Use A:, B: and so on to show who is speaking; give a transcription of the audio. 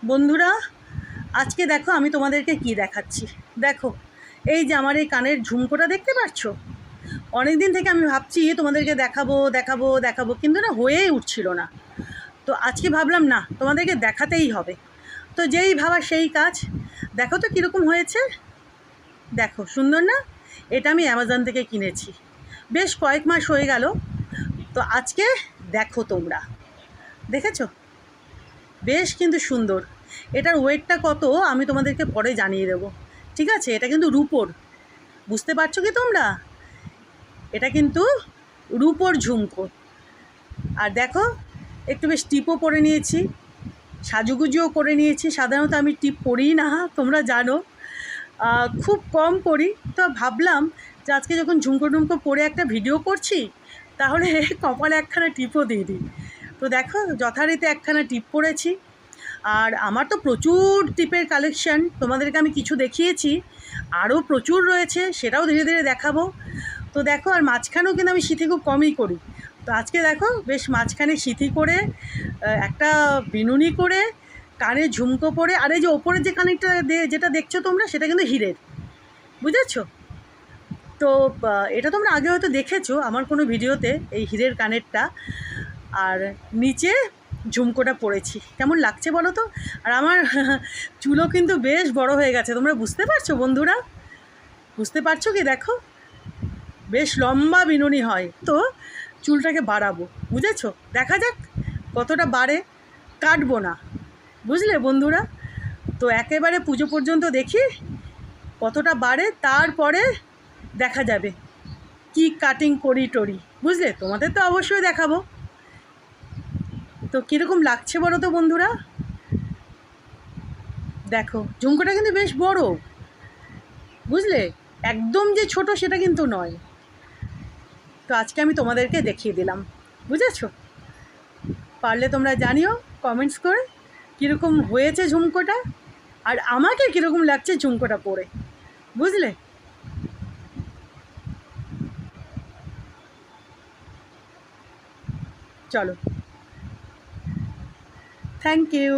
A: বন্ধুরা, আজকে দেখো আমি তোমাদেরকে কি দেখাচ্ছি। দেখো, এই যে আমার এই কানের ঝুমকোটা দেখতে পাচ্ছ। অনেক দিন থেকে আমি ভাবছি তোমাদেরকে দেখাবো দেখাবো দেখাবো, কিন্তু না হয়েই উঠছিল না। তো আজকে ভাবলাম না, তোমাদেরকে দেখাতেই হবে। তো যেই ভাবা সেই কাজ। দেখো তো কীরকম হয়েছে, দেখো সুন্দর না? এটা আমি অ্যামাজন থেকে কিনেছি, বেশ কয়েক মাস হয়ে গেল। তো আজকে দেখো, তোমরা দেখেছো? বেশ কিন্তু সুন্দর। এটার ওয়েটটা কত আমি তোমাদেরকে পরে জানিয়ে দেবো, ঠিক আছে? এটা কিন্তু রূপোর, বুঝতে পারছো কি তোমরা? এটা কিন্তু রূপোর ঝুমকো। আর দেখো, একটু বেশ টিপও পরে নিয়েছি, সাজুগুজুও করে নিয়েছি। সাধারণত আমি টিপ পরিই না, তোমরা জানো, খুব কম করি। তো ভাবলাম যে আজকে যখন ঝুমকো টুমকো পরে একটা ভিডিও করছি, তাহলে কপালে একখানা টিপও দিয়ে দিই। তো দেখো, যথারীতি একখানা টিপ পরেছি। আর আমার তো প্রচুর টিপের কালেকশান, তোমাদেরকে আমি কিছু দেখিয়েছি, আরও প্রচুর রয়েছে, সেটাও ধীরে ধীরে দেখাবো। তো দেখো, আর মাঝখানেও কিন্তু আমি সিঁথি খুব কমই করি। তো আজকে দেখো, বেশ মাঝখানে সিঁথি করে, একটা বিনুনি করে, কানে ঝুমকো পরে, আর এই যে ওপরের যে কানেরটা যেটা দেখছো তোমরা, সেটা কিন্তু হীরের, বুঝেছো? তো এটা তোমরা আগে হয়তো দেখেছো আমার কোনো ভিডিওতে, এই হীরের কানেরটা। আর নিচে ঝুমকোটা পরেছি, কেমন লাগছে বলো তো? আর আমার চুলও কিন্তু বেশ বড় হয়ে গেছে, তোমরা বুঝতে পারছো বন্ধুরা? বুঝতে পারছো কি? দেখো, বেশ লম্বা বিনুনি হয়। তো চুলটাকে বাড়াবো, বুঝেছো? দেখা যাক কতটা বাড়ে। কাটবো না, বুঝলে বন্ধুরা? তো একেবারে পুজো পর্যন্ত দেখি কতটা বাড়ে, তারপরে দেখা যাবে কি কাটিং করি টরি, বুঝলে? তোমাদের তো অবশ্যই দেখাবো। তো কীরকম লাগছে বলো তো বন্ধুরা? দেখো, ঝুমকোটা কিন্তু বেশ বড়, বুঝলে? একদম যে ছোট সেটা কিন্তু নয়। তো আজকে আমি তোমাদেরকে দেখিয়ে দিলাম, বুঝেছো? পারলে তোমরা জানিও কমেন্টস করে কীরকম হয়েছে ঝুমকোটা, আর আমাকে কীরকম লাগছে ঝুমকোটা পরে, বুঝলে? চলো, থ্যাংক ইউ।